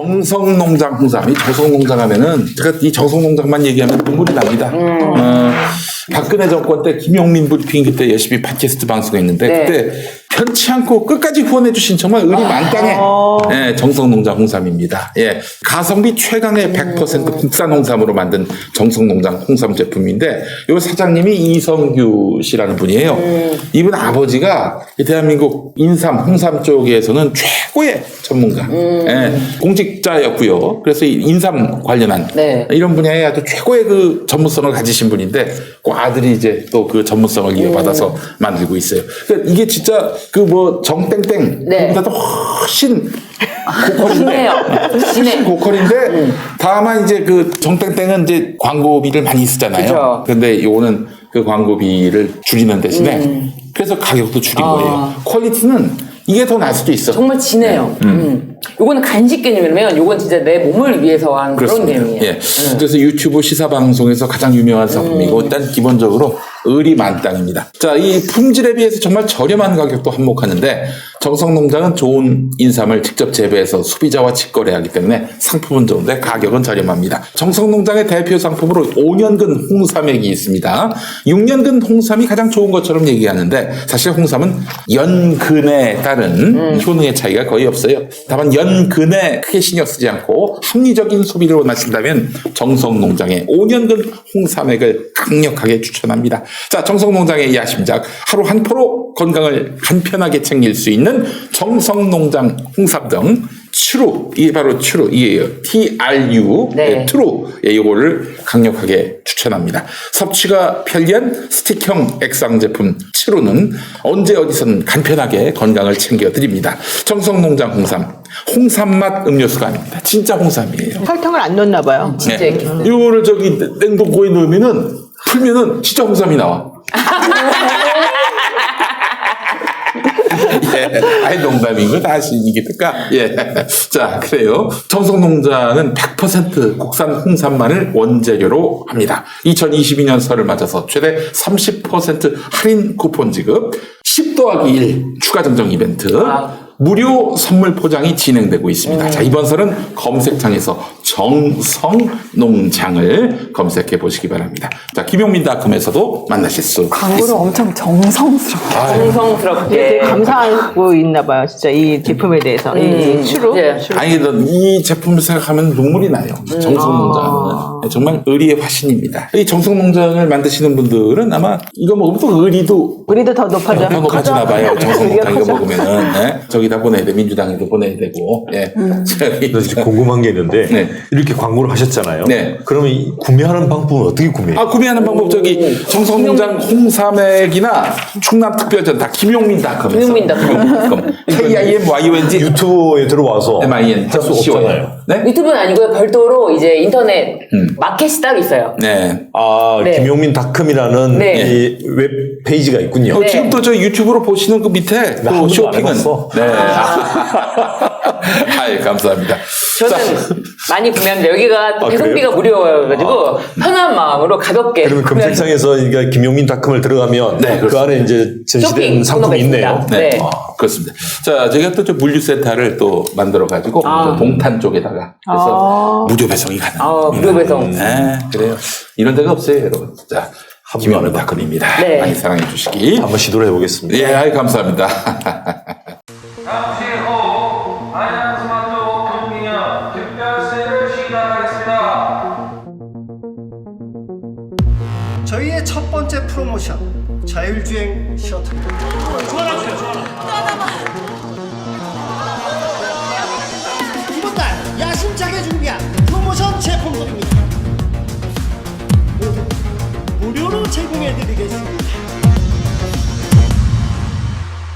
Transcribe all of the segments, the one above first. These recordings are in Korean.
정성농장 홍삼. 이 정성농장 하면은 제가 이 정성농장만 얘기하면 눈물이 납니다. 박근혜 정권 때 김용민 브리핑 그때 열심히 팟캐스트 방송했는데 네. 그때 편치 않고 끝까지 후원해주신 정말 의리 만땅의 예, 정성농장 홍삼입니다. 예, 가성비 최강의 100% 국산 홍삼으로 만든 정성농장 홍삼 제품인데 이 사장님이 이성규 씨라는 분이에요. 이분 아버지가 이 대한민국 인삼, 홍삼 쪽에서는 최고의 전문가, 예, 공직자였고요. 그래서 이 인삼 관련한 네. 이런 분야에 아주 최고의 그 전문성을 가지신 분인데 그 아들이 이제 또 그 전문성을 이어받아서 만들고 있어요. 그러니까 이게 진짜 그 뭐 정땡땡 네. 그보다도 훨씬 고퀄인데 훨씬 고퀄인데 다만 이제 그 정땡땡은 이제 광고비를 많이 쓰잖아요. 그죠. 근데 요거는 그 광고비를 줄이는 대신에 그래서 가격도 줄인 거예요. 퀄리티는 이게 더 나을 수도 있어. 정말 진해요. 요거는 간식 개념이라면 요건 진짜 내 몸을 위해서 하는 그런 개념이에요. 예. 그래서 유튜브 시사 방송에서 가장 유명한 상품이고 일단 기본적으로 의리 만땅입니다. 자, 이 품질에 비해서 정말 저렴한 가격도 한몫하는데 정성농장은 좋은 인삼을 직접 재배해서 소비자와 직거래하기 때문에 상품은 좋은데 가격은 저렴합니다. 정성농장의 대표 상품으로 5년근 홍삼액이 있습니다. 6년근 홍삼이 가장 좋은 것처럼 얘기하는데 사실 홍삼은 연근에 따른 효능의 차이가 거의 없어요. 다만 연근에 크게 신경 쓰지 않고 합리적인 소비를 원하신다면 정성농장의 5년근 홍삼액을 강력하게 추천합니다. 자, 정성농장의 야심작 하루 한 포로 건강을 간편하게 챙길 수 있는 정성농장 홍삼정 추루, 이게 바로 추루이에요. TRU, 네. 트루, 이거를 강력하게 추천합니다. 섭취가 편리한 스틱형 액상 제품 추루는 언제 어디서는 간편하게 건강을 챙겨드립니다. 정성농장 홍삼, 홍삼맛 음료수가 아닙니다. 진짜 홍삼이에요. 설탕을 안 넣나 봐요. 진짜 이렇게. 이거를 저기 냉동고에 넣으면은 풀면은 진짜 홍삼이 나와. 예, 아이 농담인 거 다 아시니까. 예. 자, 그래요. 정성농장은 100% 국산 홍삼만을 원재료로 합니다. 2022년 설을 맞아서 최대 30% 할인 쿠폰 지급, 10 더하기 1 추가 증정 이벤트, 무료 선물 포장이 진행되고 있습니다. 자, 이번 설은 검색창에서 정성농장을 검색해 보시기 바랍니다. 자, 김용민닷컴에서도 만나실 수 광고를 있습니다. 엄청 정성스럽게. 정성스럽게. 되게 감사하고 있나 봐요. 진짜 이 제품에 대해서. 이 추루. 예. 아니, 이 제품을 생각하면 눈물이 나요. 정성농장은 정말 의리의 화신입니다. 이 정성농장을 만드시는 분들은 아마 이거 먹으면 또 의리도 우리도 더 높아져. 더 높아지나 봐요. 정성농장 이거 커져. 먹으면은. 네? 저기다 보내야 돼. 민주당에도 보내야 되고. 예. 저기 저 지금 궁금한 게 있는데 네. 이렇게 광고를 하셨잖아요. 네. 그러면 이 구매하는 방법은 어떻게 구매해요? 구매하는 방법 저기 정성농장 홍삼액이나 충남특별전 다 김용민닷컴에서. 김용민닷컴. KIMYONG 유튜브에 들어와서 MIN 할 수 없잖아요. 네? 유튜브는 아니고요. 별도로 이제 인터넷 마켓이 따로 있어요. 네. 네. 김용민닷컴이라는 네. 이 웹페이지가 있군요. 네. 지금 또 저 유튜브로 보시는 그 밑에 나 또 한 번도 안 쇼핑은 해봤어. 네. 아이 감사합니다. 저는 많이 구매합니다. 여기가 배송비가 무료여가지고 편한 마음으로 가볍게. 그러면 검색창에서 그러니까 김용민닷컴을 들어가면 네, 그 안에 이제 전시된 쇼핑 상품이 코너가 있네요. 있습니다. 네. 네. 그렇습니다. 자, 저희가 또 저 물류센터를 또 만들어가지고 저 동탄 쪽에다가 그래서 무료 배송이 가능합니다. 무료 배송. 네, 그래요. 이런 데가 없어요, 여러분. 자, 김용민닷컴입니다. 네. 많이 사랑해 주시기. 한번 시도를 해보겠습니다. 예, 아이 감사합니다. 잠시 후 안양스마트 오픈 기념 특별세를 시작하겠습니다. 저희의 첫 번째 프로모션 자율주행 셔틀. 이번 달 야심차게 준비한 프로모션 제품들입니다. 모두 무료로 제공해드리겠습니다.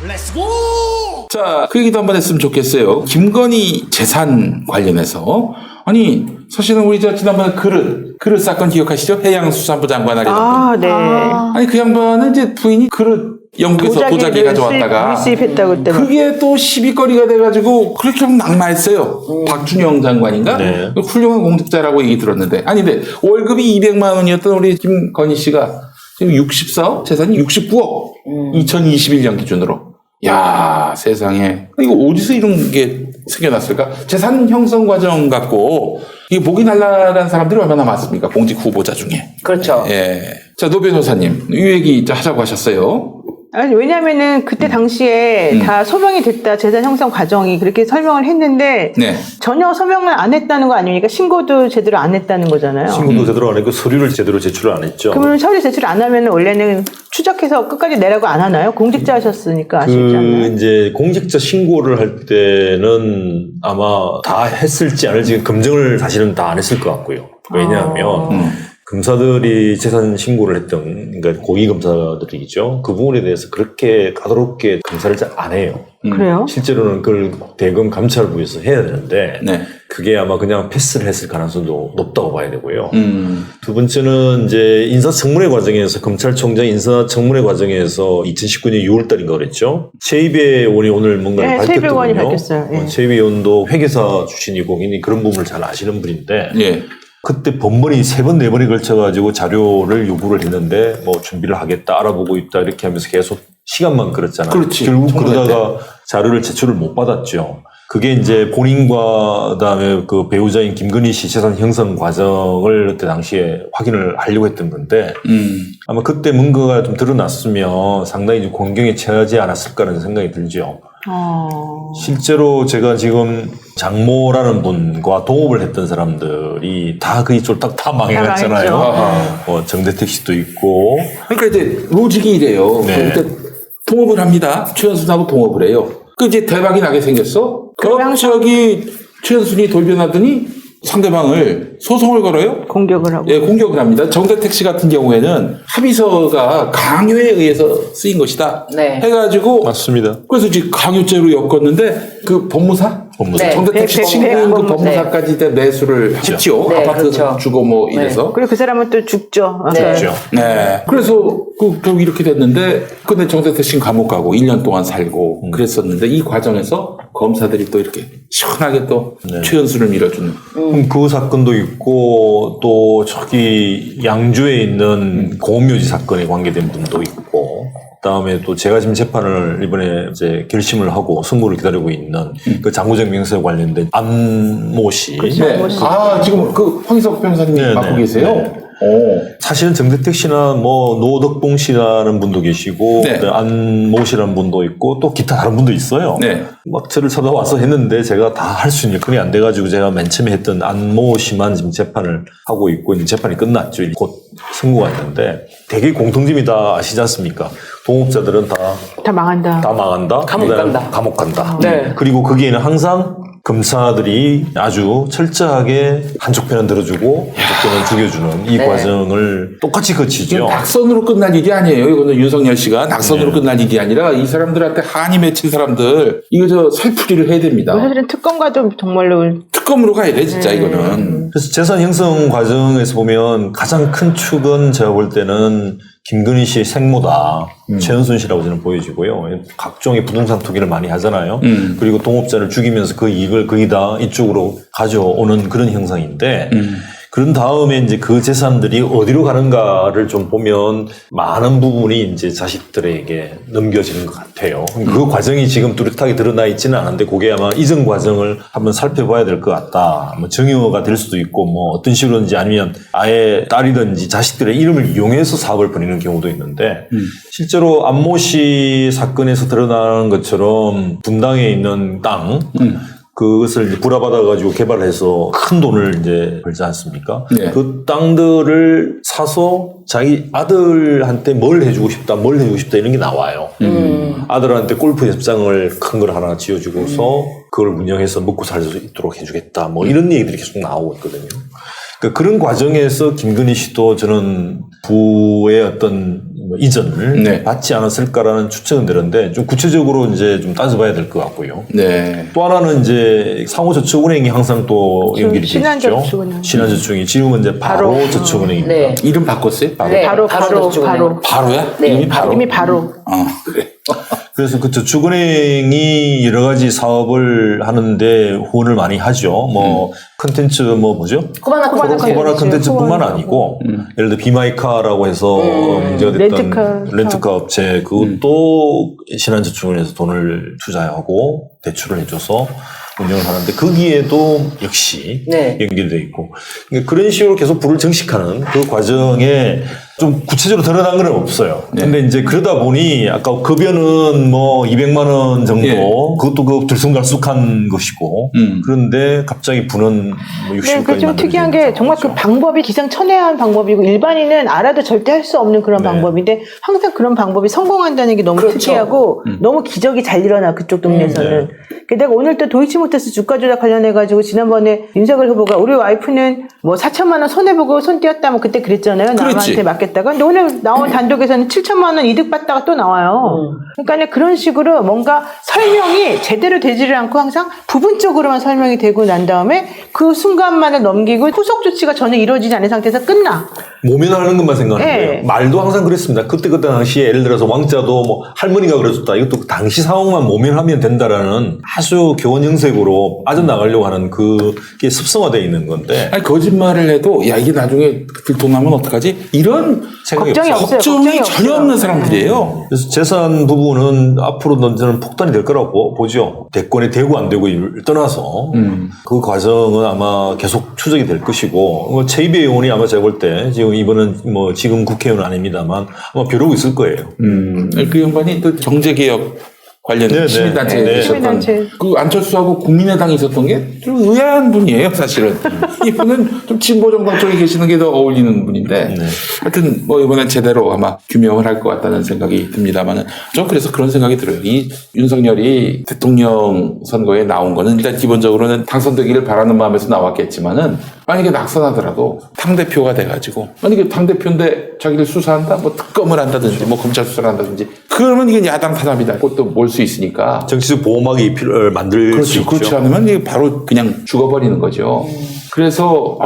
렛츠고! 자, 그 얘기도 한번 했으면 좋겠어요. 김건희 재산 관련해서. 아니, 사실은 우리 저 지난번에 그릇 사건 기억하시죠? 해양수산부 장관 하려던 분. 네. 아니, 그 양반은 이제 부인이 그릇 영국에서 도자기 가져왔다가 수입했다고 그때. 그게 또 시비거리가 돼가지고 그렇게 좀 낙마했어요. 박준영 장관인가? 네. 훌륭한 공직자라고 얘기 들었는데. 아니, 근데 월급이 200만 원이었던 우리 김건희 씨가 지금 64억? 재산이 69억. 2021년 기준으로. 야, 세상에. 이거 어디서 이런 게 생겨났을까? 재산 형성 과정 갖고 이 목이 날라간 사람들이 얼마나 많습니까? 공직 후보자 중에. 그렇죠. 예. 자, 노 변호사님, 이 얘기 하자고 하셨어요. 아니, 왜냐면은 그때 당시에 다 소명이 됐다, 재산 형성 과정이 그렇게 설명을 했는데 네. 전혀 소명을 안 했다는 거 아닙니까? 신고도 제대로 안 했다는 거잖아요. 신고도 제대로 안 했고 서류를 제대로 제출을 안 했죠. 그러면 서류 제출 안 하면 원래는 추적해서 끝까지 내라고 안 하나요? 공직자 하셨으니까 아쉽지 않나요? 이제 공직자 신고를 할 때는 아마 다 했을지 안 했을지 검증을 사실은 다 안 했을 것 같고요. 왜냐하면 검사들이 재산 신고를 했던, 그러니까 고위 검사들이죠. 그 부분에 대해서 그렇게 까다롭게 검사를 잘 안 해요. 그래요? 실제로는 그걸 대검 감찰부에서 해야 되는데, 네. 그게 아마 그냥 패스를 했을 가능성도 높다고 봐야 되고요. 음. 두 번째는 이제 인사청문회 과정에서, 검찰총장 인사청문회 과정에서 2019년 6월달인가 그랬죠. 최이배 의원이 오늘 뭔가를 네, 최이배 의원이 밝혔거든요. 밝혔어요. 예. 최이배 의원도 회계사 출신이고 굉장히 그런 부분을 잘 아시는 분인데, 예. 그때 번번이 3번, 4번에 걸쳐가지고 자료를 요구를 했는데, 뭐 준비를 하겠다, 알아보고 있다, 이렇게 하면서 계속 시간만 끌었잖아요. 그렇지. 결국 청문회 그러다가 자료를 제출을 못 받았죠. 그게 이제 본인과 그다음에 그 배우자인 김건희 씨 재산 형성 과정을 그때 당시에 확인을 하려고 했던 건데, 아마 그때 뭔가가 좀 드러났으면 상당히 좀 공경에 처하지 않았을까라는 생각이 들죠. 실제로 제가 지금 장모라는 분과 동업을 했던 사람들이 다 그 이쪽 딱 다 망해갔잖아요. 망했죠. 정대택 씨도 있고. 그러니까 이제 로직이 이래요. 네. 그러니까 동업을 합니다. 최현순하고 동업을 해요. 그 이제 대박이 나게 생겼어. 갑자기 최현순이 돌변하더니 상대방을 소송을 걸어요. 공격을 하고. 예, 공격을 합니다. 정대택 씨 같은 경우에는 합의서가 강요에 의해서 쓰인 것이다. 네. 해가지고 맞습니다. 그래서 지금 강요죄로 엮었는데 그 법무사? 네. 정대택 씨 백- 친구인 그 백- 법무사까지 이제 매수를 했죠. 네, 아파트 그렇죠. 주고 뭐 이래서. 그리고 그 사람은 또 죽죠. 네. 그렇죠. 네. 그래서 결국 이렇게 됐는데, 근데 정대택 씨는 감옥 가고 1년 동안 살고 그랬었는데, 이 과정에서 검사들이 또 이렇게 시원하게 또 최현순을 밀어주는. 그럼 그 사건도 있고, 또 저기 양주에 있는 고묘지 사건에 관계된 분도 있고, 그다음에 또 제가 지금 재판을 이번에 이제 결심을 하고 선고를 기다리고 있는 그 장구정 명세와 관련된 안모 씨. 네. 아, 지금 그 황희석 변호사님이 네, 맡고 네, 계세요? 네. 오. 사실은 정대택 씨나 뭐 노덕봉 씨라는 분도 계시고, 네. 그다음에 안모 씨라는 분도 있고, 또 기타 다른 분도 있어요. 네. 막 저를 찾아와서 했는데 제가 다 할 수 있는 그게 안 돼가지고 제가 맨 처음에 했던 안모 씨만 지금 재판을 하고 있고, 이제 재판이 끝났죠. 곧 선고가 있는데 되게 공통점이 다 아시지 않습니까? 동업자들은 다 망한다. 다 망한다. 감옥 그다음에 간다. 감옥 간다. 네. 그리고 거기에는 항상 검사들이 아주 철저하게 한쪽 편은 들어주고 한쪽 편은 죽여주는 이 네. 과정을 똑같이 거치죠. 이건 낙선으로 끝날 일이 아니에요. 이거는 윤석열 씨가 낙선으로 끝날 일이 아니라 이 사람들한테 한이 맺힌 사람들, 이거 저 살풀이를 해야 됩니다. 사실은 특검과도 정말로 특검으로 가야 돼, 진짜 이거는. 그래서 재산 형성 과정에서 보면 가장 큰 축은 제가 볼 때는 김건희 씨의 생모다. 최현순 씨라고 저는 보여지고요. 각종의 부동산 투기를 많이 하잖아요. 그리고 동업자를 죽이면서 그 이익을 거의 다 이쪽으로 가져오는 그런 형상인데, 그런 다음에 이제 그 재산들이 어디로 가는가를 좀 보면 많은 부분이 이제 자식들에게 넘겨지는 것 같아요. 그 과정이 지금 뚜렷하게 드러나 있지는 않은데, 그게 아마 이전 과정을 한번 살펴봐야 될 것 같다. 뭐 정유가 될 수도 있고, 뭐 어떤 식으로든지 아니면 아예 딸이든지 자식들의 이름을 이용해서 사업을 벌이는 경우도 있는데, 실제로 안모 씨 사건에서 드러나는 것처럼 분당에 있는 땅, 그것을 이제 불화받아가지고 개발해서 큰 돈을 이제 벌지 않습니까? 네. 그 땅들을 사서 자기 아들한테 뭘 해주고 싶다 이런 게 나와요. 아들한테 골프 협장을 큰 걸 하나 지어주고서 그걸 운영해서 먹고 살 수 있도록 해주겠다. 뭐 이런 얘기들이 계속 나오고 있거든요. 그러니까 그런 과정에서 김건희 씨도 저는 부의 어떤 이전을 네. 받지 않았을까라는 추측은 되는데, 좀 구체적으로 이제 좀 따져봐야 될 것 같고요. 네. 또 하나는 이제 상호저축은행이 항상 또 연결이 돼 있죠. 신한저축은행. 신한저축이 지금은 이제 바로 저축은행입니다. 네. 이름 바꿨어요? 네, 바로 저축은행. 바로야? 네. 이름이 바로? 이미 바로. 그래. 그래서 그 저축은행이 여러 가지 사업을 하는데 후원을 많이 하죠. 뭐 컨텐츠 뭐죠? 코바나 코바나 컨텐츠뿐만 아니고 예를 들어 비마이카라고 해서 문제가 됐던 렌트카 업체 그것도 신한저축은행에서 돈을 투자하고 대출을 해줘서 운영을 하는데 거기에도 역시 네. 연결돼 있고 그러니까 그런 식으로 계속 불을 정식하는 그 과정에 좀 구체적으로 드러난 건 없어요. 근데 이제 그러다 보니 아까 급여는 뭐 200만 원 정도 그것도 그 들쑥날쑥한 것이고 그런데 갑자기 부는 뭐 60까지 네, 좀 특이한 게 정말 그 방법이 기상천외한 방법이고 일반인은 알아도 절대 할 수 없는 그런 방법인데 항상 그런 방법이 성공한다는 게 너무 그렇죠. 특이하고 너무 기적이 잘 일어나 그쪽 동네에서는. 내가 오늘 또 도이치모터스 주가 조작 관련해가지고 지난번에 윤석열 후보가 우리 와이프는 뭐 4천만 원 손해보고 손 띄었다면 그때 그랬잖아요. 남한테 맡겼다가. 근데 오늘 나온 단독에서는 7천만 원 이득 받다가 또 나와요. 그러니까 그런 식으로 뭔가 설명이 제대로 되지를 않고 항상 부분적으로만 설명이 되고 난 다음에 그 순간만을 넘기고 후속 조치가 전혀 이루어지지 않은 상태에서 끝나. 모면하는 것만 생각하는데요. 네. 말도 항상 그랬습니다. 그때 당시에 예를 들어서 왕자도 뭐 할머니가 그랬었다. 이것도 그 당시 상황만 모면하면 된다라는 아주 교원 형식으로 빠져나가려고 하는 그게 습성화되어 있는 건데. 아니, 거짓말을 해도 야 이게 나중에 들통나면 어떡하지? 이런 생각이 걱정이 없어요. 없어요. 걱정이 걱정이 전혀 없어요. 없는 사람들이에요. 그래서 재산 부분은 앞으로 저는 폭탄이 될 거라고 보죠. 대권이 되고 안 되고를 떠나서 그 과정은 아마 계속 추적이 될 것이고 최이배 의원이 아마 제가 볼 때 지금 이번은 뭐 지금 국회의원은 아닙니다만 아마 벼르고 있을 거예요. 그 양반이 또 정제개혁 관련 네, 시민단체에 네. 계셨던 시민단체. 그 안철수하고 국민의당에 있었던 게 좀 의아한 분이에요, 사실은. 이분은 좀 진보정당 쪽에 계시는 게 더 어울리는 분인데 하여튼 뭐 이번엔 제대로 아마 규명을 할 것 같다는 생각이 듭니다만은 좀 그래서 그런 생각이 들어요. 이 윤석열이 대통령 선거에 나온 거는 일단 기본적으로는 당선되기를 바라는 마음에서 나왔겠지만은 만약에 낙선하더라도 당대표가 돼가지고 만약에 당대표인데 자기를 수사한다 뭐 특검을 한다든지 뭐 검찰 수사를 한다든지 그러면 이게 야당 탄압이다 그것도 몰 수 있으니까 정치적 보호막이 만들 수 그렇죠. 있죠. 그렇지 않으면 이게 바로 그냥 죽어버리는 거죠. 그래서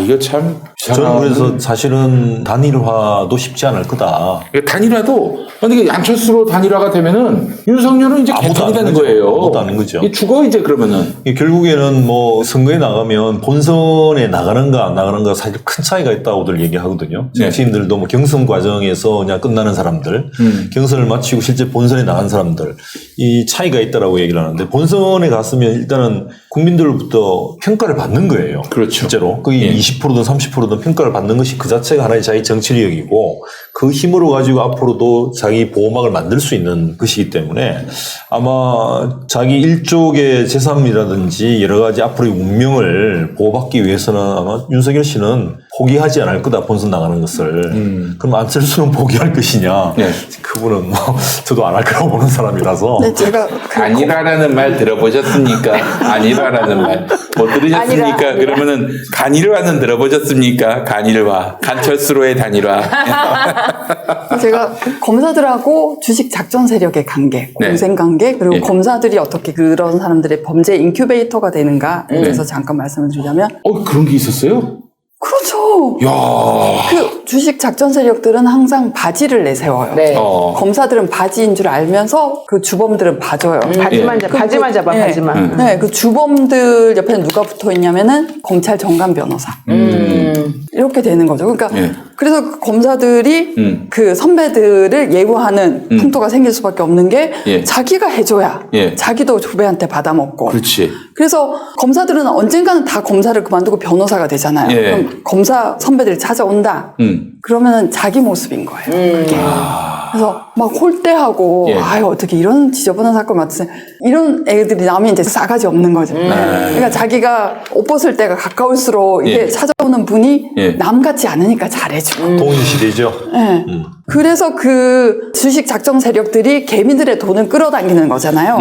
이거 참 저는 그래서 사실은 단일화도 쉽지 않을 거다. 단일화도 만약에 안철수로 단일화가 되면은 윤석열은 이제 아무도 개탄이 안 되는 거죠. 거예요. 아무도 안 거죠. 이게 죽어 이제 그러면은. 결국에는 뭐 선거에 나가면 본선에 나가는가 안 나가는가 사실 큰 차이가 있다고들 얘기하거든요. 정치인들도 뭐 경선 과정에서 그냥 끝나는 사람들, 경선을 마치고 실제 본선에 나간 사람들 이 차이가 있다라고 얘기를 하는데 본선에 갔으면 일단은 국민들로부터 평가를 받는 거예요. 그렇죠. 실제로 그게 20%든 30%든 평가를 받는 것이 그 자체가 하나의 자기 정치력이고 그 힘으로 가지고 앞으로도 자기 보호막을 만들 수 있는 것이기 때문에 아마 자기 일족의 재산이라든지 여러 가지 앞으로의 운명을 보호받기 위해서는 아마 윤석열 씨는 포기하지 않을 거다 본선 나가는 것을. 그럼 안철수는 포기할 것이냐? 네. 그분은 뭐 저도 안 할 거라고 보는 사람이라서. 네, 제가 간일화라는 말 들어보셨습니까? 간일화라는 말. 못 들으셨습니까? 아니라. 그러면은 간일화는 들어보셨습니까? 간일화. 간철수로의 단일화. 제가 검사들하고 주식 작전 세력의 관계, 네. 공생 관계, 그리고 네. 검사들이 어떻게 그런 사람들의 범죄 인큐베이터가 되는가에 대해서 잠깐 말씀을 드리자면 그런 게 있었어요? 그렇죠. 야. 그 주식 작전 세력들은 항상 바지를 내세워요. 네. 검사들은 바지인 줄 알면서 그 주범들은 봐줘요. 바지만 잡아, 바지만 잡아, 네. 바지만. 네, 그 주범들 옆에는 누가 붙어 있냐면은 검찰 정관 변호사. 이렇게 되는 거죠. 그러니까 예. 그래서 그 검사들이 그 선배들을 예우하는 풍토가 생길 수밖에 없는 게 예. 자기가 해줘야 예. 자기도 후배한테 받아먹고. 그렇지. 그래서 검사들은 언젠가는 다 검사를 그만두고 변호사가 되잖아요. 예. 그럼 검사 선배들이 찾아온다. 그러면은 자기 모습인 거예요. 그게. 그래서 막 홀대하고 예. 아유 어떻게 이런 지저분한 사건 맡으세요. 이런 애들이 나오면 이제 싸가지 없는 거죠. 그러니까 자기가 옷 벗을 때가 가까울수록 이게 예. 찾아오는 분이 예. 남 같지 않으니까 잘해주고. 동일시대죠. 네. 그래서 그 주식 작정 세력들이 개미들의 돈을 끌어당기는 거잖아요.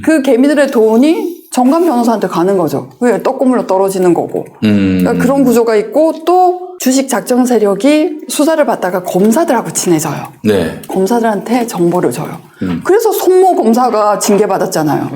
그 개미들의 돈이 정관 변호사한테 가는 거죠. 왜 떡고물로 떨어지는 거고. 그러니까 그런 구조가 있고 또 주식 작정 세력이 수사를 받다가 검사들하고 친해져요. 네. 검사들한테 정보를 줘요. 그래서 손모 검사가 징계받았잖아요.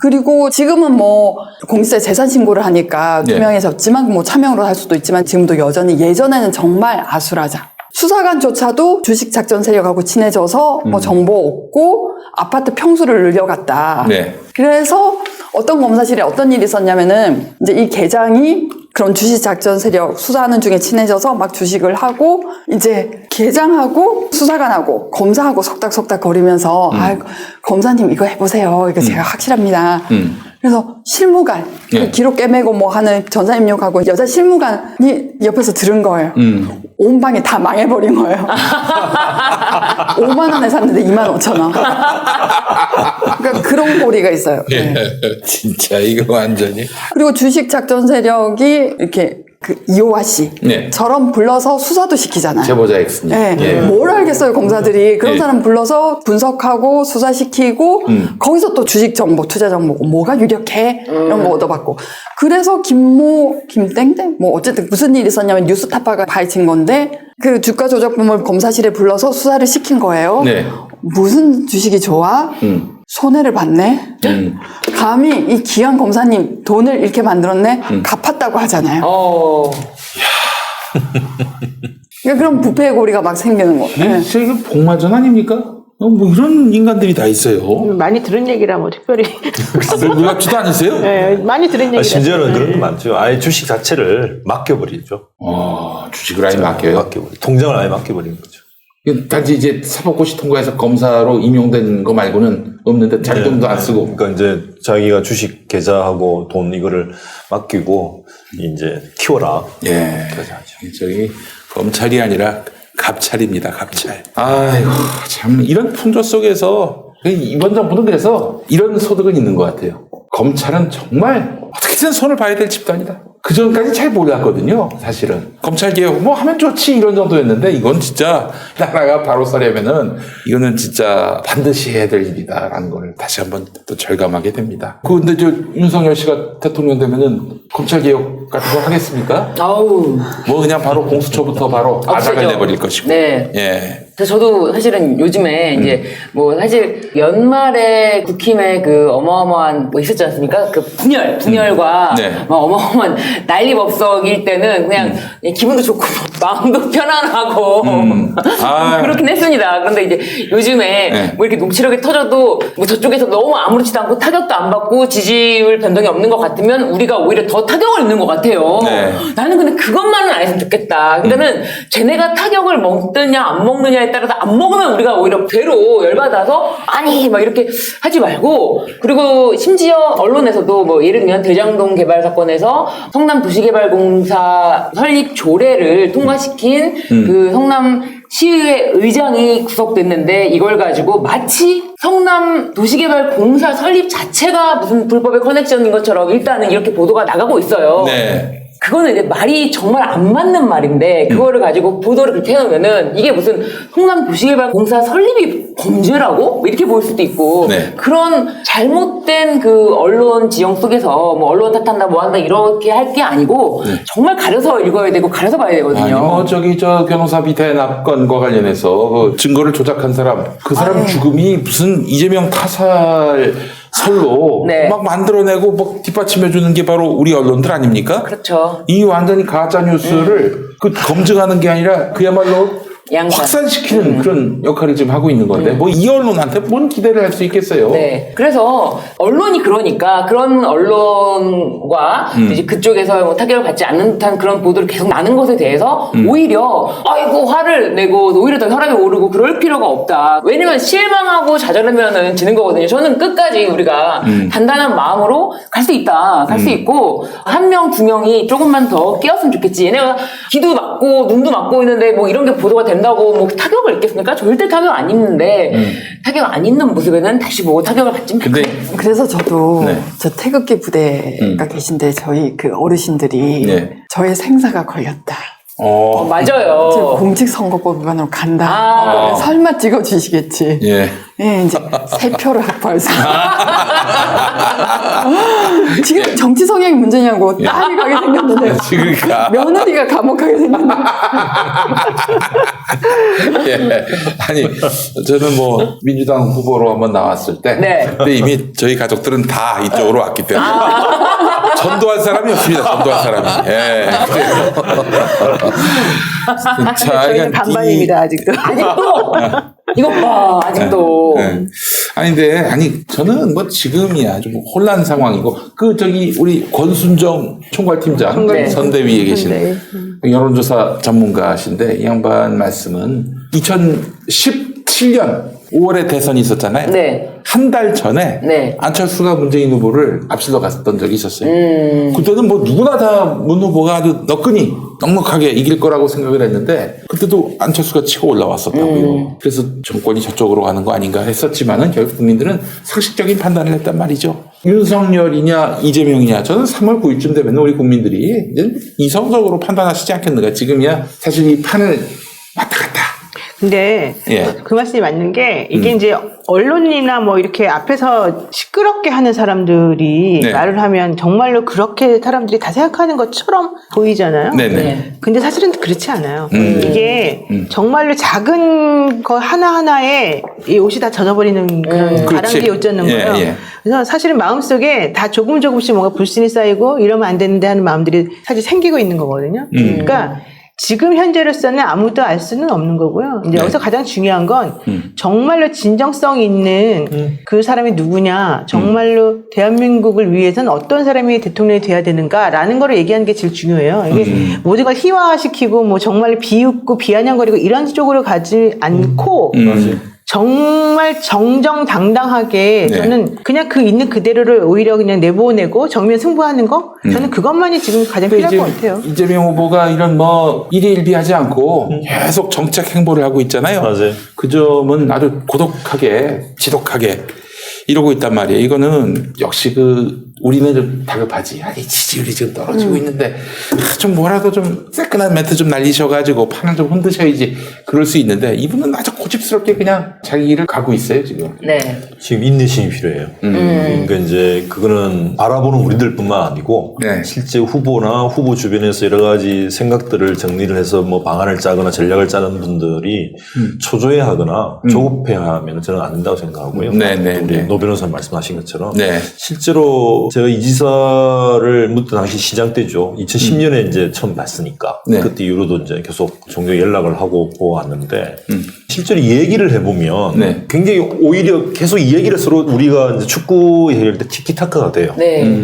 그리고 지금은 뭐 공시세 재산 신고를 하니까 네. 투명해졌지만 뭐 차명으로 할 수도 있지만 지금도 여전히 예전에는 정말 아수라장. 수사관조차도 주식 작전 세력하고 친해져서 뭐 정보 얻고 아파트 평수를 늘려갔다. 네. 그래서 어떤 검사실에 어떤 일이 있었냐면은 이제 이 계장이 그런 주식 작전 세력 수사하는 중에 친해져서 막 주식을 하고 이제 계장하고 수사관하고 검사하고 속닥속닥 거리면서 아 검사님 이거 해보세요. 이거 제가 확실합니다. 그래서 실무관 네. 기록 깨매고 뭐 하는 전사 입력하고 여자 실무관이 옆에서 들은 거예요. 온 방이 다 망해버린 거예요. 5만 원에 샀는데 2만 5천 원. 그러니까 그런 고리가 있어요. 네. 진짜 이거 완전히. 그리고 주식 작전 세력이 이렇게 그 이호화 씨처럼 네. 불러서 수사도 시키잖아요. 제보자 X님. 네. 예. 뭘 알겠어요, 검사들이. 그런 예. 사람 불러서 분석하고 수사시키고 거기서 또 주식 정보, 투자 정보 뭐가 유력해 이런 거 얻어받고. 그래서 김땡땡 뭐 어쨌든 무슨 일이 있었냐면 뉴스타파가 파헤친 건데 그 주가 조작범을 검사실에 불러서 수사를 시킨 거예요. 네. 무슨 주식이 좋아? 손해를 봤네. 감히 이 기한 검사님 돈을 이렇게 만들었네. 갚았다고 하잖아요. 그러니까 그런 부패의 고리가 막 생기는 거예요. 네. 이게 복마전 아닙니까? 뭐 이런 인간들이 다 있어요. 많이 들은 얘기라 뭐 특별히. 놀랍지도 않으세요? 네, 많이 들은 얘기라. 심지어는 그런 게 많죠. 아예 주식 자체를 맡겨버리죠. 주식을 아예 맡겨요? 통장을 아예 맡겨버리는 거죠. 단지 이제 사법고시 통과해서 검사로 임용된 거 말고는 없는데 자기돈도 안 쓰고. 그러니까 이제 자기가 주식 계좌하고 돈 이거를 맡기고 이제 키워라. 예. 그렇게 하죠. 저기 검찰이 아니라 갑찰입니다. 갑찰. 아이고 참 이런 풍조 속에서 이번 정부는 그래서 이런 소득은 있는 것 같아요. 검찰은 정말 어떻게든 손을 봐야 될 집단이다. 그 전까지 잘 몰랐거든요, 사실은. 검찰개혁 뭐 하면 좋지 이런 정도였는데 이건 진짜 나라가 바로 서려면은 이거는 진짜 반드시 해야 될 일이다라는 걸 다시 한번 또 절감하게 됩니다. 근데 저 윤석열 씨가 대통령 되면은 검찰개혁 같은 거 하겠습니까? 아우. 뭐 그냥 바로 공수처부터 바로 아작을 없애죠. 내버릴 것이고. 네. 예. 그래서 저도 사실은 요즘에 이제 뭐 사실 연말에 국힘에 그 어마어마한 뭐 있었지 않습니까? 그 분열과 네. 막 어마어마한 난리법석일 때는 그냥 기분도 좋고 마음도 편안하고 아. 그렇긴 했습니다. 그런데 이제 요즘에 네. 뭐 이렇게 녹취록이 터져도 뭐 저쪽에서 너무 아무렇지도 않고 타격도 안 받고 지지율 변동이 없는 것 같으면 우리가 오히려 더 타격을 입는 것 같아요. 네. 나는 근데 그것만은 안 했으면 좋겠다. 그러니까는 쟤네가 타격을 먹느냐 안 먹느냐에 따라서 안 먹으면 우리가 오히려 배로 열받아서 아니 막 이렇게 하지 말고 그리고 심지어 언론에서도 뭐 예를 들면 대장동 개발 사건에서 성남도시개발공사 설립 조례를 통과시킨 그 성남시의회 의장이 구속됐는데 이걸 가지고 마치 성남도시개발공사 설립 자체가 무슨 불법의 커넥션인 것처럼 일단은 이렇게 보도가 나가고 있어요. 네. 그거는 이제 말이 정말 안 맞는 말인데 그거를 가지고 보도를 그렇게 해놓으면은 이게 무슨 성남도시개발공사 설립이 범죄라고? 이렇게 보일 수도 있고 네. 그런 잘못된 그 언론 지형 속에서 뭐 언론 탓한다 뭐 한다 이렇게 할 게 아니고 정말 가려서 읽어야 되고 가려서 봐야 되거든요. 아니 뭐 저기 저 변호사 비태 납건과 관련해서 그 증거를 조작한 사람 그 사람 죽음이 무슨 이재명 타살 설로 네. 막 만들어내고 막 뒷받침해주는 게 바로 우리 언론들 아닙니까? 그렇죠. 이 완전히 가짜 뉴스를 그 검증하는 게 아니라 그야말로 양산. 확산시키는 그런 역할을 지금 하고 있는 건데 뭐 이 언론한테 뭔 기대를 할 수 있겠어요? 네. 그래서 언론이 그러니까 그런 언론과 이제 그쪽에서 뭐 타격을 받지 않는 듯한 그런 보도를 계속 나는 것에 대해서 오히려 아이고 화를 내고 오히려 더 혈압이 오르고 그럴 필요가 없다. 왜냐면 실망하고 좌절하면은 지는 거거든요. 저는 끝까지 우리가 단단한 마음으로 갈 수 있다. 갈 수 있고 한 명, 두 명이 조금만 더 깨었으면 좋겠지. 얘네가 귀도 막고 눈도 막고 있는데 뭐 이런 게 보도가 된다고 뭐 타격을 입겠습니까? 절대 타격 안 입는데 타격 안 입는 모습에는 다시 보고 타격을 받지. 근데 그래서 저도 네. 저 태극기 부대가 계신데 저희 그 어르신들이 네. 저의 생사가 걸렸다. 맞아요. 지금 공직선거법 위반으로 간다. 아. 설마 찍어주시겠지. 예. 예, 이제 세 표를 확보해서. 지금 정치 성향이 문제냐고 딸이 가게 생겼는데. 그러니까. 며느리가 감옥 가게 생겼는데. 예. 아니 저는 뭐 민주당 후보로 한번 나왔을 때 네. 근데 이미 저희 가족들은 다 이쪽으로 왔기 때문에 전도할 사람이 없습니다. 전도할 사람이. 예. 자, 저희는 반반입니다 아직도. 이것 봐, 아직도. 네. 아니, 저는 뭐 지금이야 좀 혼란 상황이고, 우리 권순정 총괄팀장, 선대위에 계신 여론조사 전문가신데, 이 양반 말씀은 2017년 5월에 대선이 있었잖아요. 네. 한 달 전에 네. 안철수가 문재인 후보를 앞질러 갔던 적이 있었어요. 그때는 뭐 누구나 다 문 후보가 아주 넉넉하게 이길 거라고 생각을 했는데 그때도 안철수가 치고 올라왔었다고요. 그래서 정권이 저쪽으로 가는 거 아닌가 했었지만은 결국 국민들은 상식적인 판단을 했단 말이죠. 윤석열이냐 이재명이냐 저는 3월 9일쯤 되면 우리 국민들이 이제 이성적으로 판단하시지 않겠는가. 지금이야 사실 이 판을 왔다 갔다. 근데 예. 그 말씀이 맞는 게 이게 이제 언론이나 뭐 이렇게 앞에서 시끄럽게 하는 사람들이 네. 말을 하면 정말로 그렇게 사람들이 다 생각하는 것처럼 보이잖아요. 네네. 근데 사실은 그렇지 않아요. 이게 정말로 작은 거 하나하나에 이 옷이 다 젖어버리는 그런 바람이 엿젖는 거예요. 예. 그래서 사실은 마음속에 다 조금씩 뭔가 불신이 쌓이고 이러면 안 되는데 하는 마음들이 사실 생기고 있는 거거든요. 그러니까 지금 현재로서는 아무도 알 수는 없는 거고요. 이제 여기서 가장 중요한 건 정말로 진정성 있는 그 사람이 누구냐, 정말로 대한민국을 위해서는 어떤 사람이 대통령이 돼야 되는가라는 거를 얘기하는 게 제일 중요해요. 이게 모든 걸 희화화시키고 뭐 정말로 비웃고 비아냥거리고 이런 쪽으로 가지 않고 정말 정정당당하게 네. 저는 그냥 그 있는 그대로를 오히려 그냥 내보내고 정면 승부하는 거 저는 그것만이 지금 가장 필요할 것 같아요. 이재명 후보가 이런 뭐 일희일비하지 않고 계속 정책 행보를 하고 있잖아요. 맞아요. 그 점은 아주 고독하게 지독하게 이러고 있단 말이에요. 이거는 역시 우리는 좀 다급하지. 아니 지지율이 지금 떨어지고 있는데 좀 뭐라도 좀 새끈한 멘트 좀 날리셔가지고 판을 좀 흔드셔야지 그럴 수 있는데 이분은 아주 고집스럽게 그냥 자기 일을 가고 있어요 지금. 네. 지금 인내심이 필요해요. 그러니까 이제 그거는 바라보는 우리들뿐만 아니고 네. 실제 후보나 후보 주변에서 여러 가지 생각들을 정리를 해서 뭐 방안을 짜거나 전략을 짜는 분들이 초조해하거나 조급해하면 저는 안 된다고 생각하고요. 우리 노 변호사님 말씀하신 것처럼 실제로 제가 이 지사를 묻던 당시 시장 때죠. 2010년에 이제 처음 봤으니까 그때 이후로도 이제 계속 종종 연락을 하고 보았는데 실제로 얘기를 해보면 굉장히 오히려 계속 이 얘기를 서로 우리가 이제 축구 얘기할 때 티키타카가 돼요.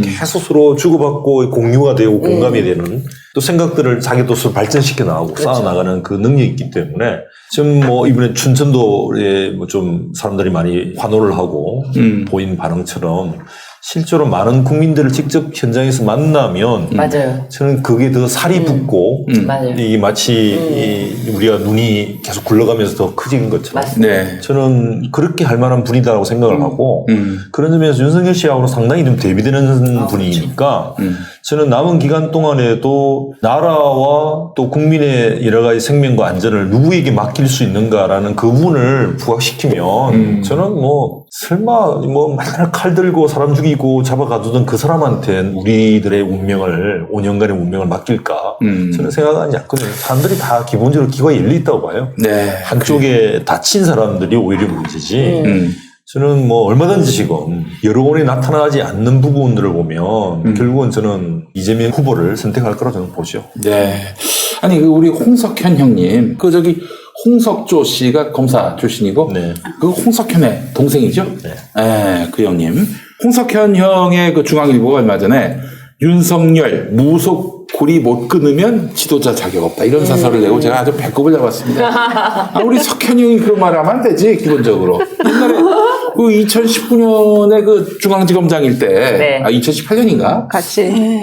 계속 서로 주고받고 공유가 되고 공감이 되는 또 생각들을 자기도 서로 발전시켜 나가고 쌓아나가는 그 능력이 있기 때문에 지금 뭐 이번에 춘천도에 뭐 좀 사람들이 많이 환호를 하고 보인 반응처럼 실제로 많은 국민들을 직접 현장에서 만나면 맞아요. 저는 그게 더 살이 붙고 이게 마치 우리가 눈이 계속 굴러가면서 더 커지는 것처럼 저는 그렇게 할 만한 분이다라고 생각을 하고 그런 점에서 윤석열 씨하고는 상당히 좀 대비되는 분이니까 저는 남은 기간 동안에도 나라와 또 국민의 여러 가지 생명과 안전을 누구에게 맡길 수 있는가라는 그 부분을 부각시키면 저는 뭐 설마 뭐 맨날 칼 들고 사람 죽이고 잡아가두던 그 사람한테 우리들의 운명을 5년간의 운명을 맡길까 저는 생각하지 않거든요. 사람들이 다 기본적으로 기관이 열려 있다고 봐요. 한쪽에 다친 사람들이 오히려 문제지. 저는 뭐 얼마든지 지금 여론이 나타나지 않는 부분들을 보면 결국은 저는 이재명 후보를 선택할 거라고 저는 보죠. 아니 우리 홍석현 형님 홍석조 씨가 검사 출신이고 그 홍석현의 동생이죠. 그 형님 홍석현 형의 그 중앙일보가 얼마 전에 윤석열 무속고리 못 끊으면 지도자 자격 없다 이런 사설을 내고 제가 아주 배꼽을 잡았습니다. 우리 석현 형이 그런 말 하면 안 되지 기본적으로. 옛날에 그 2019년에 그 중앙지검장일 때 2018년인가 같이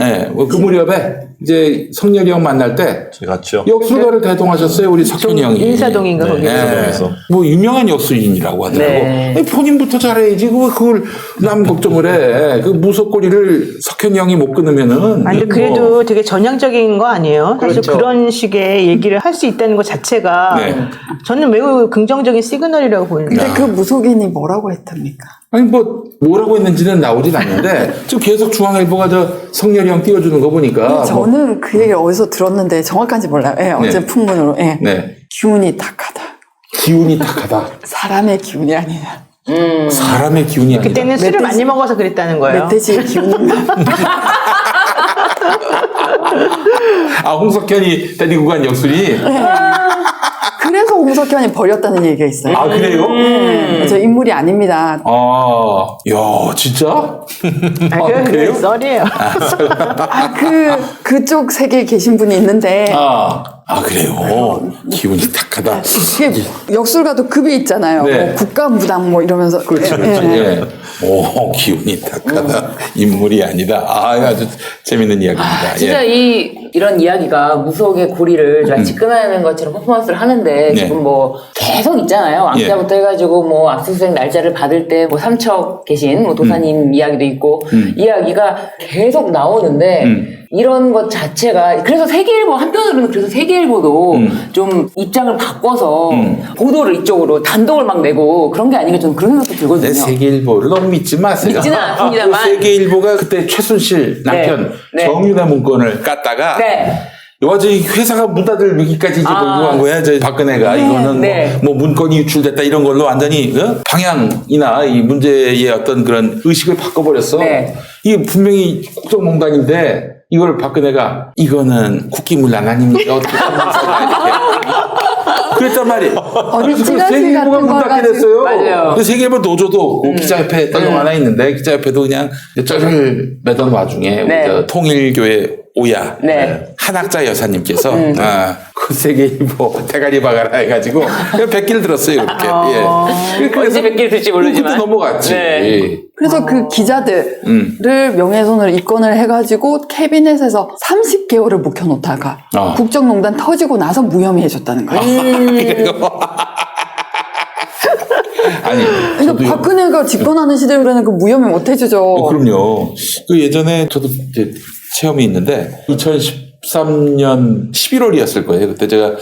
그 무렵에 이제 성렬이 형 만날 때 갔죠. 역술가를 대동하셨어요 우리 석현이 형이. 인사동인가 거기서. 뭐 유명한 역술인이라고 하더라고. 본인부터 잘해야지 그걸 남 걱정을 해. 그 무속고리를 석현이 형이 못 끊으면은. 아니 그래도 되게 전향적인 거 아니에요? 사실 그런 식의 얘기를 할 수 있다는 것 자체가 저는 매우 긍정적인 시그널이라고 보는데. 근데 그 무속인이 뭐라고 했답니까? 아니 뭐라고 했는지는 나오진 않는데 지금 계속 중앙일보가 성렬이 형 띄워주는 거 보니까 저는 그 얘기 어디서 들었는데 정확한지 몰라요. 어제 풍문으로 기운이 탁하다. 기운이 탁하다. 사람의 기운이 아니라. 사람의 기운이 아니라. 그때는 술을 많이 먹어서 그랬다는 거예요. 멧돼지의 기운이 아, 홍석현이 데리고 간 역술이? 그래서 홍석현이 버렸다는 얘기가 있어요. 아, 그래요? 저 인물이 아닙니다. 아, 야, 진짜? 그래요? 썰이에요. 그쪽 세계에 계신 분이 있는데, 그래요? 기분이 탁하다. 그게 역술가도 급이 있잖아요. 네. 뭐 국가무당 뭐 이러면서. 그렇지, 그렇지. 예. 오, 기운이 탁하다. 인물이 아니다. 아주 재밌는 이야기입니다. 진짜 예. 이런 이야기가 무속의 고리를 마치 끊어내는 것처럼 퍼포먼스를 하는데 지금 뭐 계속 있잖아요. 왕자부터 해가지고 뭐 압수수색 날짜를 받을 때 뭐 삼척 계신 뭐 도사님 이야기도 있고 이야기가 계속 나오는데 이런 것 자체가 그래서 세계일보 한편으로는 그래서 세계일보도 좀 입장을 바꿔서 보도를 이쪽으로 단독을 막 내고 그런 게 아닌가 저는 그런 생각도 들거든요. 네, 세계일보를 너무 믿지 마세요. 믿지는 않습니다만. 세계일보가 그때 최순실 남편 네. 정윤아 문건을 깠다가 네. 완전히 회사가 문 닫을 위기까지 이제 몰고 간 거야. 저 박근혜가 이거는 네. 뭐 문건이 유출됐다 이런 걸로 완전히 방향이나 이 문제의 어떤 그런 의식을 바꿔버렸어. 네. 이게 분명히 국정농단인데 이걸 박근혜가 이거는 국기문란 아닙니까? 어떻게 그랬단 말이에요. 찌라시 세계일보가 같은 문 걸 닫게 가지고. 됐어요. 맞아요. 그 세계일보 노조도 기자협회 딸령 하나 있는데 기자협회도 그냥 쩔을 매던 와중에 네. 우리 저 통일교회 오야 네. 한학자 여사님께서 그 세계일보 대가리 박아라 해가지고 그냥 100기를 들었어요 그렇게. 예. 언제 100기를 들지 모르지만. 그때 넘어갔지. 네. 그래서 그 기자들을 명예훼손으로 입건을 해가지고 캐비넷에서 30개월을 묵혀놓다가 국정농단 터지고 나서 무혐의해줬다는 거예요. 아니, 그러니까 박근혜가 집권하는 시대로는 그 무혐의 못 해주죠. 그럼요. 그 예전에 저도 이제 체험이 있는데 2013년 11월이었을 거예요. 그때 제가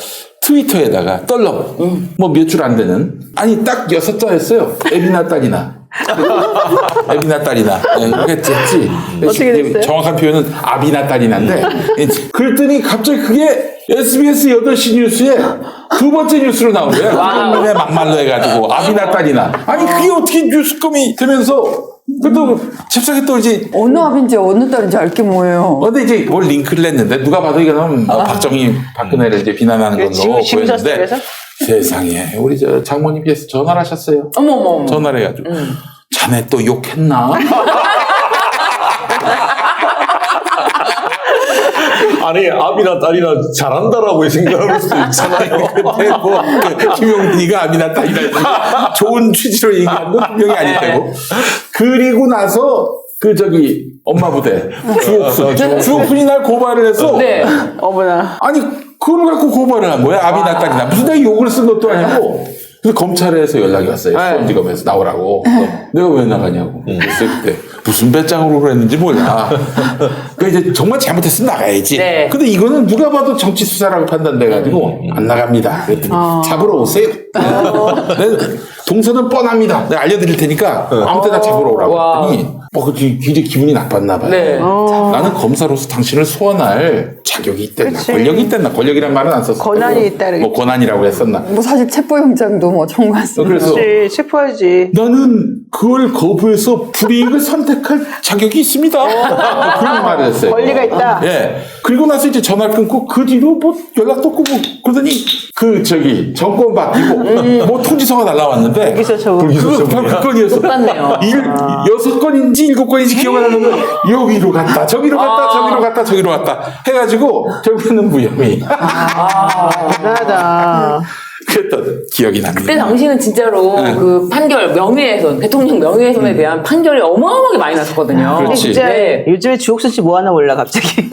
트위터에다가 떨렁 뭐 몇 줄 안 되는 아니 딱 6자였어요. 애비나 딸이나. 애비나 딸이나. 그게 됐지. 어떻게 됐어요? 정확한 표현은 아비나 딸이나인데 그랬더니 갑자기 그게 SBS 8시 뉴스에 두 번째 뉴스로 나온 거야. 국민의 막말로 해가지고 아비나 딸이나. 아니 그게 어떻게 뉴스컴이 되면서 또 잽싸게 또 이제 어느 아비인지 어느 딸인지 알게 뭐예요. 근데 이제 뭘 링크를 냈는데 누가 봐도 이거는 박정희 박근혜를 이제 비난하는 걸로 보였는데 세상에 우리 저 장모님께서 전화를 하셨어요. 어머. 전화를 해가지고 자네 또 욕했나? 아니 아비나 딸이나 잘한다라고 생각할 수도 있잖아요. 근데 뭐 김용민이가 아미나 딸이라 해서 좋은 취지로 얘기한 건 분명히 아닐 테고. 그리고 나서 그 저기 엄마 부대 주옥순이 날 고발을 해서 네. 어머나. 아니 그걸 갖고 고발을 한 거야. 아비나 딸이나 무슨 내가 욕을 쓴 것도 아니고. 그래서 검찰에서 연락이 왔어요. 수원지검에서 나오라고. 내가 왜 나가냐고. 그래서 그때 무슨 배짱으로 그랬는지 몰라. 그러니까 이제 정말 잘못했으면 나가야지. 네. 근데 이거는 누가 봐도 정치 수사라고 판단돼가지고 안 나갑니다. 그랬더니 잡으러 오세요. 동선은 뻔합니다. 내가 알려드릴 테니까 아무 때나 잡으러 오라고 했더니 굉장히 기분이 나빴나 봐요. 네. 나는 검사로서 당신을 소환할 자격이 있댔나 권력이 있댔나 권력이란 말은 안 썼어. 권한이 있다 뭐 권한이라고 했었나. 뭐 사실 체포영장도 뭐 청구했습니다. 그래서 그렇지, 체포하지. 나는 그걸 거부해서 불이익을 선택할 자격이 있습니다. 그런 말을 했어요. 권리가 있다. 예. 그리고 나서 이제 전화를 끊고 그 뒤로 뭐 연락도 끊고 그러더니 그 저기 정권 바뀌고 뭐 통지서가 날라왔는데 불기소처분. 그거 바로 그 건이었어. 똑같네요. 6건인지 7건인지 기억이 안 나는데 여기로 갔다 저기로 갔다 저기로 갔다 저기로 갔다 해가지고 결국에는 무혐의. 대단하다. 그랬던 기억이 납니다. 그때 당시는 진짜로 그 판결 명예훼손 대통령 명예훼손에 대한 판결이 어마어마하게 많이 났었거든요. 그렇지. 진짜 네. 요즘에 주옥순 씨 뭐 하나 몰라 갑자기.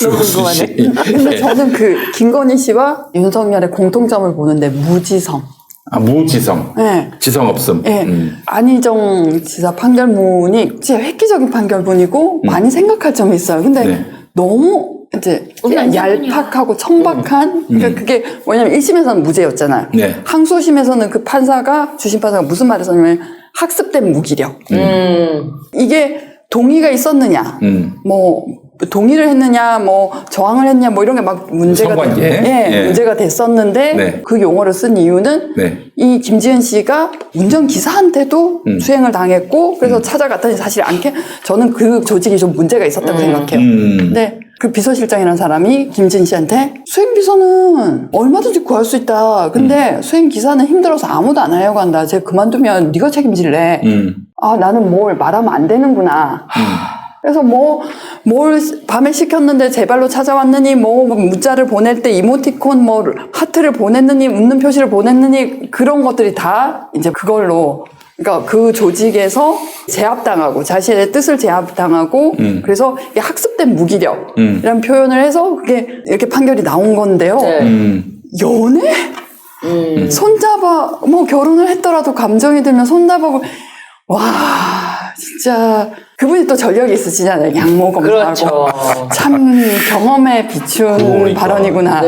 너무 궁금하네. 근데 저는 그 김건희 씨와 윤석열의 공통점을 보는데 무지성. 무지성. 네. 지성 없음. 예. 안희정 지사 판결문이 진짜 획기적인 판결문이고 많이 생각할 점이 있어요. 근데 네. 너무 이제 그냥 얄팍하고 청박한 그러니까 그게 뭐냐면 1심에서는 무죄였잖아요. 네. 항소심에서는 그 판사가 주심 판사가 무슨 말을 썼냐면 학습된 무기력. 이게 동의가 있었느냐. 뭐 동의를 했느냐, 뭐 저항을 했냐, 뭐 이런 게 막 문제가 문제가 됐었는데 네. 그 용어를 쓴 이유는 네. 이 김지은 씨가 운전기사한테도 수행을 당했고 그래서 찾아갔더니 사실 저는 그 조직이 좀 문제가 있었다고 생각해요. 근데 그 비서실장이라는 사람이 김진 씨한테 수행비서는 얼마든지 구할 수 있다. 근데 수행기사는 힘들어서 아무도 안 하려고 한다. 제가 그만두면 네가 책임질래. 아, 나는 뭘 말하면 안 되는구나. 그래서 뭘 밤에 시켰는데 제 발로 찾아왔느니, 문자를 보낼 때 이모티콘, 하트를 보냈느니, 웃는 표시를 보냈느니, 그런 것들이 다 이제 그걸로, 그러니까 그 조직에서 제압당하고, 자신의 뜻을 제압당하고, 그래서 이게 학습된 무기력이라는 표현을 해서 그게 이렇게 판결이 나온 건데요. 연애? 손잡아, 결혼을 했더라도 감정이 들면 손잡아, 와, 진짜, 그분이 또 전력이 있으시잖아요. 양모 검사하고. 그렇죠. 참 경험에 비춘 그러니까. 발언이구나.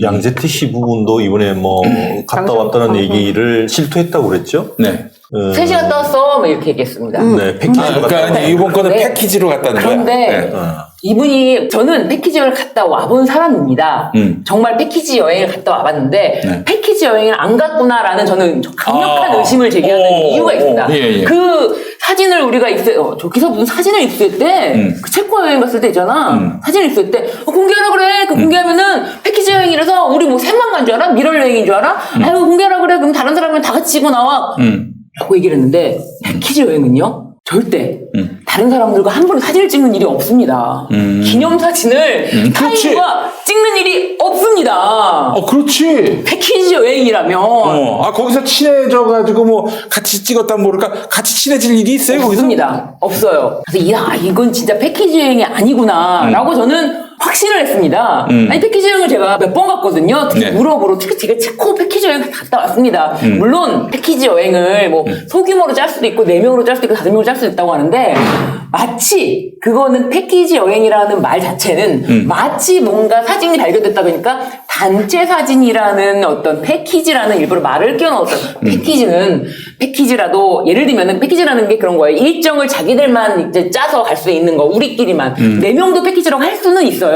양재태 씨 부분도 이번에 갔다 왔다는 얘기를 실토했다고 그랬죠? 네. 3시 갔다 왔어. 뭐 이렇게 얘기했습니다. 네, 패키지로 갔다 그러니까 이번 거는 네. 패키지로 갔다는 거야. 그런데 네. 이분이 저는 패키지 여행을 갔다 와본 사람입니다. 정말 패키지 여행을 갔다 와봤는데 네. 패키지 여행을 안 갔구나라는 저는 강력한 아. 의심을 제기하는 이유가 있습니다. 예. 그 사진을 우리가 저기서 무슨 사진을 입수할 때 그 체코 여행 갔을 때 있잖아. 사진을 입수할 때 공개하라 그래. 그 공개하면은 패키지 여행이라서 우리 뭐 셋만 간 줄 알아? 미럴 여행인 줄 알아? 아유 공개하라 그래. 그럼 다른 사람이랑 다 같이 찍어 나와. 라고 얘기를 했는데 패키지 여행은요 절대 다른 사람들과 함부로 사진을 찍는 일이 없습니다. 기념사진을 그렇지. 타인과 찍는 일이 없습니다. 그렇지. 패키지 여행이라면 거기서 친해져가지고 같이 찍었다면 모를까? 같이 친해질 일이 있어요, 거기서? 없습니다. 없어요. 그래서 이건 진짜 패키지 여행이 아니구나 라고 저는 확신을 했습니다. 아니 패키지 여행을 제가 몇 번 갔거든요. 특히 네. 유럽으로 특히 제가 체코 패키지 여행 갔다 왔습니다. 물론 패키지 여행을 소규모로 짤 수도 있고 4명으로 짤 수도 있고 5명으로 짤 수도 있다고 하는데 마치 그거는 패키지 여행이라는 말 자체는 마치 뭔가 사진이 발견됐다 보니까 단체 사진이라는 어떤 패키지라는 일부러 말을 끼워넣었어요. 패키지라도 예를 들면은 패키지라는 게 그런 거예요. 일정을 자기들만 이제 짜서 갈 수 있는 거 우리끼리만 4명도 패키지라고 할 수는 있어요.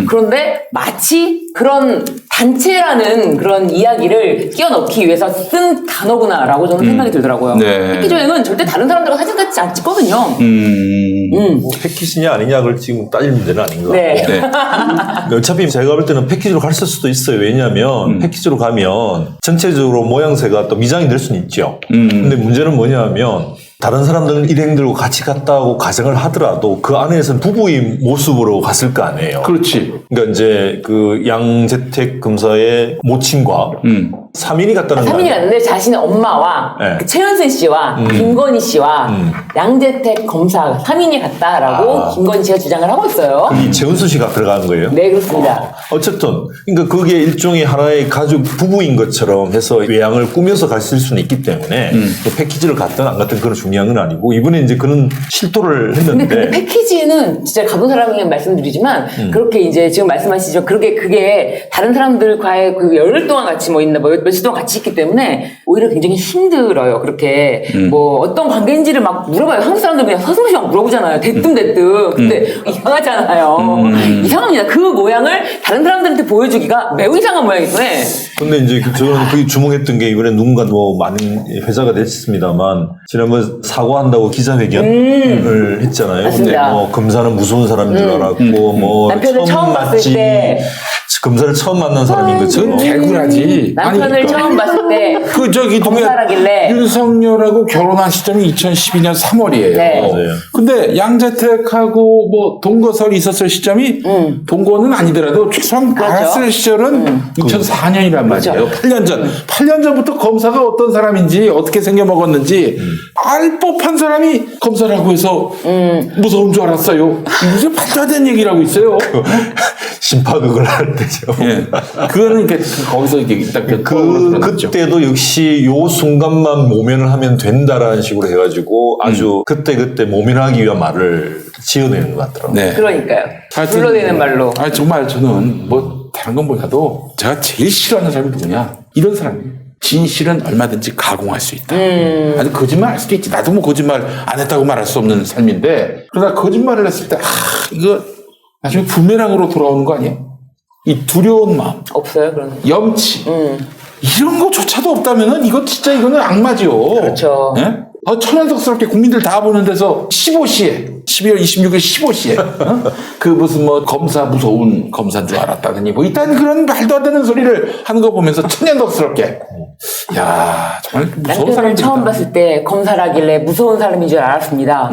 그런데 마치 그런 단체라는 그런 이야기를 끼워넣기 위해서 쓴 단어구나라고 저는 생각이 들더라고요. 네. 패키지 여행은 절대 다른 사람들과 사진 같이 안 찍거든요. 패키지냐 아니냐 그걸 지금 따질 문제는 아닌 것 같고. 네. 어차피 제가 볼 때는 패키지로 갔을 수도 있어요. 왜냐하면 패키지로 가면 전체적으로 모양새가 또 미장이 될 수는 있죠. 근데 문제는 뭐냐면 다른 사람들은 일행들과 같이 갔다고 가정을 하더라도 그 안에서는 부부의 모습으로 갔을 거 아니에요. 그렇지. 그러니까 이제 그 양재택 검사의 모친과 3인이 갔다는 거 3인이 아니에요? 갔는데 자신의 엄마와 네. 그 최은순 씨와 김건희 씨와 양재택 검사 3인이 갔다라고 김건희 씨가 주장을 하고 있어요. 이 재훈수 씨가 들어가는 거예요? 네, 그렇습니다. 어쨌든 그러니까 그게 일종의 하나의 가족 부부인 것처럼 해서 외양을 꾸며서 갔을 수는 있기 때문에 그 패키지를 갔든 안 갔든 그런 중요한 건 아니고 이번에 이제 그는 실토를 했는데 근데 패키지는 진짜 가본 사람에게 말씀드리지만 그렇게 이제 지금 말씀하시죠. 그게 다른 사람들과의 그 열흘 동안 같이 며칠 동안 같이 있기 때문에 오히려 굉장히 힘들어요. 그렇게 어떤 관계인지를 막 물어봐요. 한국 사람들 그냥 서슴없이 막 물어보잖아요. 대뜸. 근데 이상하잖아요. 이상합니다. 그 모양을 다른 사람들한테 보여주기가 매우 이상한 모양이에요. 근데 이제 저는 그게 주목했던 게 이번에 누군가 많은 회자가 됐습니다만 지난번 사과한다고 기자회견을 했잖아요. 근데 맞습니다. 검사는 무서운 사람인 줄 알았고 남편을 처음 봤을 때 검사를 처음 만난 사람인 것처럼 개구라지. 남편을 처음 봤을 때 검사라길래 윤석열하고 결혼한 시점이 2012년 3월이에요. 네. 맞아요. 근데 양재택하고 동거설이 있었을 시점이 동거는 아니더라도 최소한 그렇죠. 알았을 시절은 2004년이란 말이에요. 8년 전. 8년 전부터 검사가 어떤 사람인지 어떻게 생겨먹었는지 알 법한 사람이 검사라고 해서 무서운 줄 알았어요. 이게 말도 안 되는 얘기라고 있어요. 심파극을 할 때죠. 예. 그거는 이렇게 거기서 이렇게 딱 그때도 역시 요 순간만 모면을 하면 된다라는 식으로 해가지고 아주 그때 모면하기 위한 말을 지어내는 것 같더라고요. 네. 그러니까요. 하여튼 불러내는 말로. 아니 정말 저는 다른 건 몰라도 제가 제일 싫어하는 사람이 누구냐? 이런 사람이에요. 진실은 얼마든지 가공할 수 있다. 아니 거짓말 할 수도 있지. 나도 거짓말 안 했다고 말할 수 없는 삶인데 그러다 거짓말을 했을 때 이거 나중에 부메랑으로 돌아오는 거 아니에요? 이 두려운 마음, 없어요, 그런. 염치 이런 거조차도 없다면은 이거는 악마지요. 그렇죠. 예? 천연덕스럽게 국민들 다 보는 데서 15시에 12월 26일 15시에 그 무슨 뭐 검사 무서운 검사인 줄 알았다더니 뭐 일단 그런 말도 안 되는 소리를 하는 거 보면서 천연덕스럽게 야 정말 무서운 남편을 사람들이다. 처음 봤을 때 검사라길래 무서운 사람인 줄 알았습니다.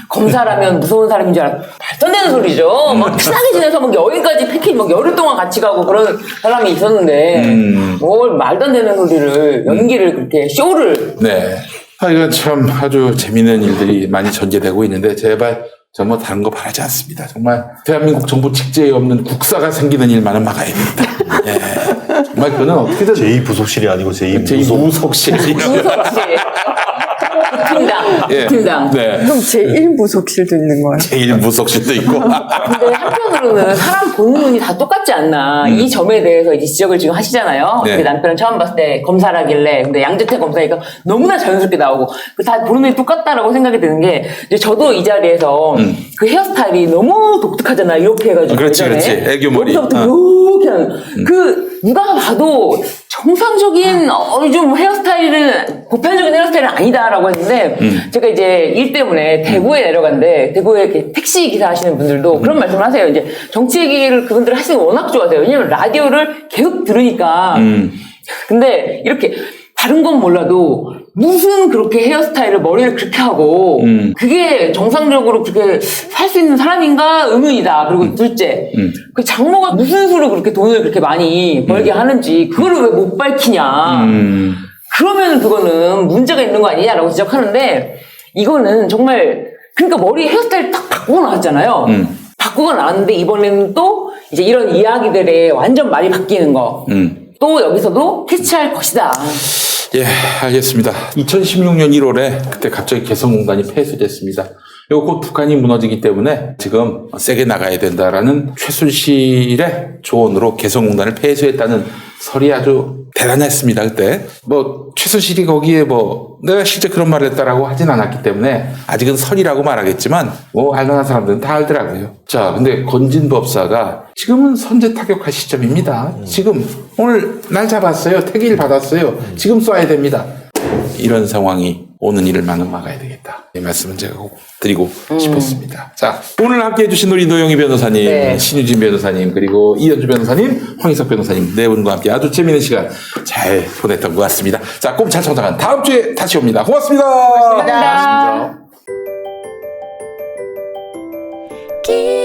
검사라면 무서운 사람인 줄 말도 안 되는 소리죠. 막 친하게 지내서 막 여기까지 패키지 막 열흘 동안 같이 가고 그런 사람이 있었는데 뭘 말도 안 되는 소리를 연기를 그렇게 쇼를 네. 이건 참 아주 재미있는 일들이 많이 전개되고 있는데 제발 정말 다른 거 바라지 않습니다. 정말 대한민국 정부 직제에 없는 국사가 생기는 일만은 막아야 됩니다. 예. 정말 그거는 어떻게든 제2부속실이 아니고 제2무속실. 무섭지. 팀당. 예. 팀당. 네. 그럼 제1부속실도 있는 거예요. 제1무속실도 있고. 근데 한편으로는 사람 보는 눈이 다 똑같지 않나. 이 점에 대해서 이제 지적을 지금 하시잖아요. 네. 근데 남편은 처음 봤을 때 검사라길래, 근데 양재택 검사니까 너무나 자연스럽게 나오고, 다 보는 눈이 똑같다라고 생각이 드는 게, 이제 저도 이 자리에서 그 헤어스타일이 너무 독특하잖아. 이렇게 해가지고. 그렇지, 예전에. 그렇지. 애교 머리. 여기서부터 이렇게 하는. 누가 봐도 정상적인, 좀 헤어스타일은, 보편적인 헤어스타일은 아니다라고 했는데, 제가 이제 일 때문에 대구에 내려갔는데, 대구에 이렇게 택시 기사 하시는 분들도 그런 말씀을 하세요. 이제 정치 얘기를 그분들 하시는 거 워낙 좋아하세요. 왜냐면 라디오를 계속 들으니까. 근데 이렇게 다른 건 몰라도 무슨 그렇게 헤어스타일을 머리를 그렇게 하고 그게 정상적으로 그렇게 살 수 있는 사람인가 의문이다. 그리고 둘째, 그 장모가 무슨 수로 그렇게 돈을 그렇게 많이 벌게 하는지 그거를 왜 못 밝히냐. 그러면 그거는 문제가 있는 거 아니냐라고 지적하는데 이거는 정말 그러니까 머리 헤어스타일 딱 바꾸고 나왔잖아요. 바꾸고 나왔는데 이번에는 또 이제 이런 이야기들에 완전 말이 바뀌는 거. 또 여기서도 캐치할 것이다. 예, 알겠습니다. 2016년 1월에 그때 갑자기 개성공단이 폐쇄됐습니다. 이거 곧 북한이 무너지기 때문에 지금 세게 나가야 된다라는 최순실의 조언으로 개성공단을 폐쇄했다는 설이 아주 대단했습니다, 그때. 뭐, 최순실이 거기에 내가 실제 그런 말을 했다라고 하진 않았기 때문에 아직은 설이라고 말하겠지만, 알만한 사람들은 다 알더라고요. 자, 근데 건진법사가 지금은 선제 타격할 시점입니다. 지금, 오늘 날 잡았어요. 택일 받았어요. 지금 쏴야 됩니다. 이런 상황이 오는 일을 막아야 되겠다. 이 말씀은 제가 꼭 드리고 싶었습니다. 자, 오늘 함께 해주신 우리 노영희 변호사님, 네. 신유진 변호사님, 그리고 이현주 변호사님, 황희석 변호사님 네 분과 함께 아주 재미있는 시간 잘 보냈던 것 같습니다. 자, 꼼찰 청장은 다음 주에 다시 옵니다. 고맙습니다. 감사합니다. 길